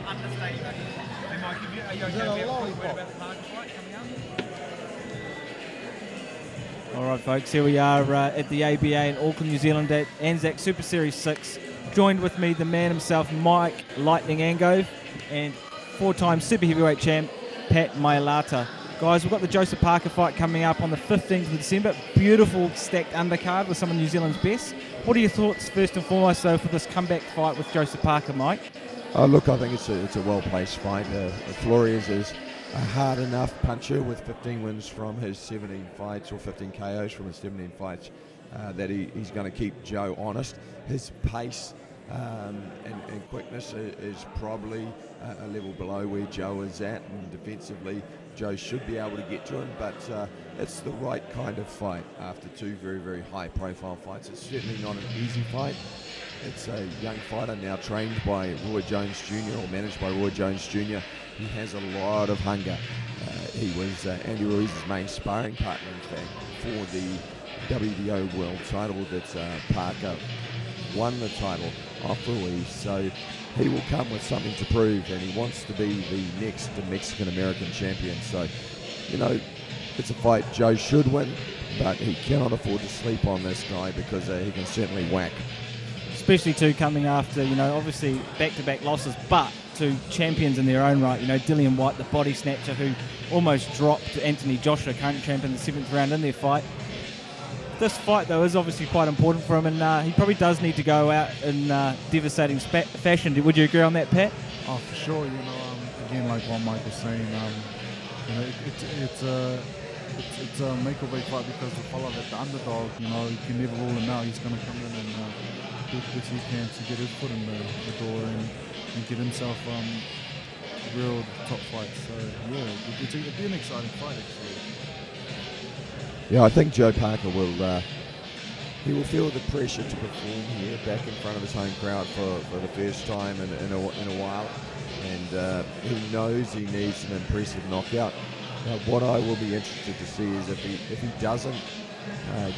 All right, folks, here we are at the ABA in Auckland, New Zealand at ANZAC Super Series 6. Joined with me, the man himself, Mike Lightning Angove, and four-time super heavyweight champ, Pat Mailata. Guys, we've got the Joseph Parker fight coming up on the 15th of December. Beautiful stacked undercard with some of New Zealand's best. What are your thoughts, first and foremost, though, for this comeback fight with Joseph Parker, Mike? Look, I think it's a well-placed fight. Flores is a hard enough puncher with 15 wins from his 17 fights, or 15 KOs from his 17 fights, that he's going to keep Joe honest. His pace and quickness is probably a level below where Joe is at, and defensively Joe should be able to get to him, but it's the right kind of fight after two very, very high-profile fights. It's certainly not an easy fight. It's a young fighter now trained by Roy Jones Jr. or managed by Roy Jones Jr. He has a lot of hunger. He was Andy Ruiz's main sparring partner, in fact, for the WBO world title that Parker won the title off Ruiz. So he will come with something to prove, and he wants to be the next Mexican-American champion. So, you know, it's a fight Joe should win, but he cannot afford to sleep on this guy because he can certainly whack. Especially too coming after, you know, obviously back-to-back losses, but two champions in their own right. You know, Dillian White, the body snatcher, who almost dropped Anthony Joshua, current champion, in the 7th round in their fight. This fight, though, is obviously quite important for him, and he probably does need to go out in devastating fashion. Would you agree on that, Pat? Oh, for sure. You know, again, like what Mike was saying, you know, it's a make or break fight because the fellow that the underdog, you know, you can never rule him out. He's going to come in and do the best he can to get his foot in the door and get himself real top fight. So yeah, it'll be an exciting fight actually. Yeah, I think Joe Parker will he will feel the pressure to perform here back in front of his home crowd for the first time in a while, and he knows he needs an impressive knockout. What I will be interested to see is if he doesn't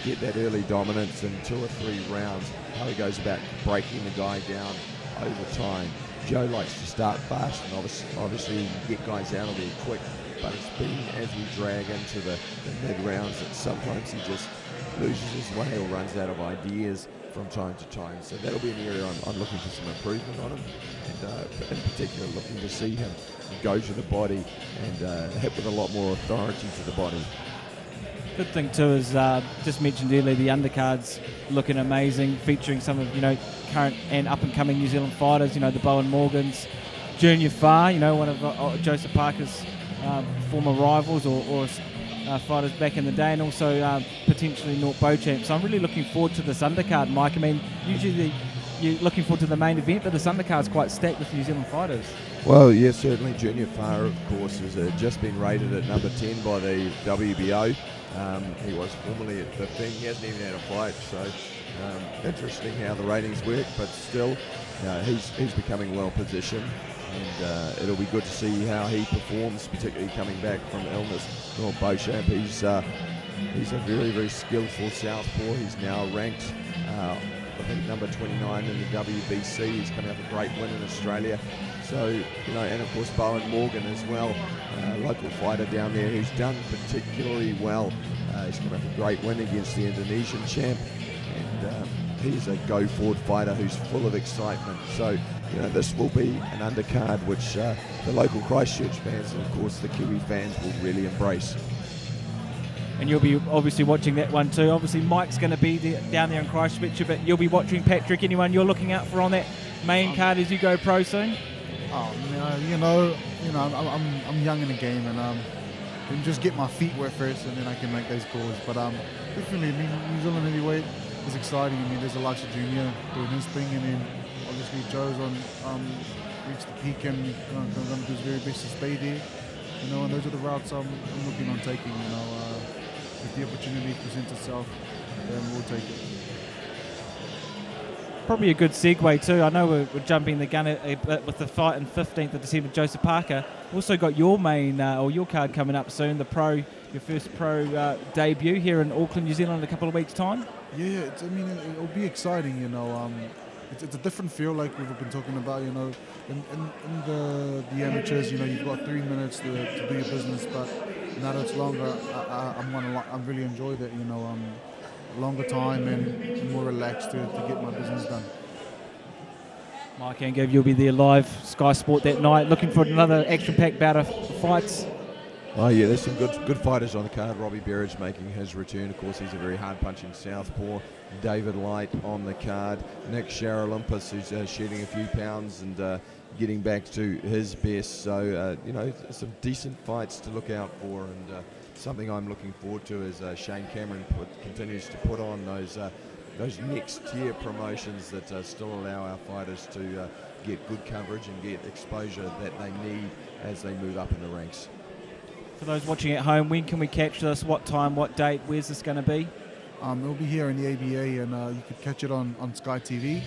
get that early dominance in 2 or 3 rounds, how he goes about breaking the guy down over time. Joe likes to start fast, and obviously get guys out of there quick, but it's been as we drag into the mid-rounds that sometimes he just loses his way or runs out of ideas from time to time. So that'll be an area I'm looking for some improvement on him, and in particular looking to see him go to the body and hit with a lot more authority to the body. Good thing too is just mentioned earlier, the undercards looking amazing, featuring some of, you know, current and up and coming New Zealand fighters. You know, the Bowen Morgans, Junior Farr, you know, one of Joseph Parker's former rivals or fighters back in the day, and also potentially Nort Beauchamp. So I'm really looking forward to this undercard, Mike. I mean, usually you're looking forward to the main event, but this undercard's quite stacked with New Zealand fighters. Well, yes, certainly. Junior Farr, of course, has just been rated at number 10 by the WBO. He was formerly at 15. He hasn't even had a fight, so interesting how the ratings work, but still, he's becoming well positioned, and it'll be good to see how he performs, particularly coming back from illness. Nort Beauchamp, he's a very, very skillful southpaw. He's now ranked I think number 29 in the WBC. He's coming off a great win in Australia. So, you know, and of course Bowen Morgan as well, local fighter down there who's done particularly well. He's coming off a great win against the Indonesian champ, and he's a go-forward fighter who's full of excitement. So, you know, this will be an undercard which the local Christchurch fans and of course the Kiwi fans will really embrace. And you'll be obviously watching that one too. Obviously Mike's going to be down there in Christchurch, but you'll be watching. Patrick, anyone you're looking out for on that main card as you go pro soon? Oh, you know, I'm young in the game, and can just get my feet wet first, and then I can make those calls. But definitely, New Zealand heavyweight is exciting. I mean, there's a Alexa Junior doing his thing, and then obviously Joe's on reached the peak and going to do his very best to stay there. You know, and those are the routes I'm looking on taking. You know, if the opportunity presents itself, then we'll take it. Probably a good segue too. I know we're jumping the gun a bit with the fight on 15th of December, Joseph Parker. Also got your main or your card coming up soon. Your first pro debut here in Auckland, New Zealand, in a couple of weeks' time. Yeah, I mean, it'll be exciting. You know, it's a different feel, like we've been talking about. You know, in the amateurs, you know, you've got 3 minutes to do your business, but now that it's longer, I really enjoy that. You know, longer time and more relaxed to get my business done. Mike Angove, you'll be there live, Sky Sport that night, looking for another action-packed bout of fights. Oh yeah, there's some good fighters on the card. Robbie Berridge making his return. Of course, he's a very hard-punching southpaw. David Light on the card. Nick Sharalumpus, who's shedding a few pounds and getting back to his best. So, you know, some decent fights to look out for. And something I'm looking forward to is Shane Cameron continues to put on those next-tier promotions that still allow our fighters to get good coverage and get exposure that they need as they move up in the ranks. For those watching at home, when can we catch this? What time, what date, where's this going to be? It'll be here in the ABA, and you could catch it on Sky TV.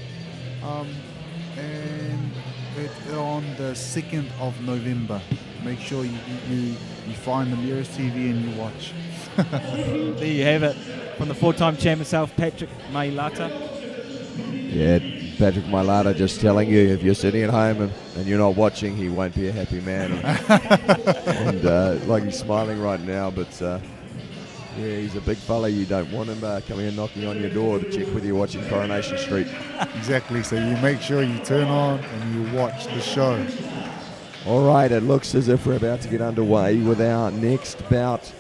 And it's on the 2nd of November. Make sure you find the nearest TV and you watch. There you have it. From the 4-time champ himself, Patrick Mailata. Yeah, Patrick Mailata just telling you, if you're sitting at home and you're not watching, he won't be a happy man. And like he's smiling right now, but yeah, he's a big fella. You don't want him coming and knocking on your door to check whether you're watching Coronation Street. Exactly, so you make sure you turn on and you watch the show. All right, it looks as if we're about to get underway with our next bout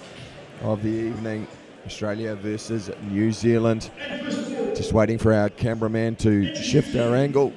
of the evening. Australia versus New Zealand. Just waiting for our cameraman to shift our angle.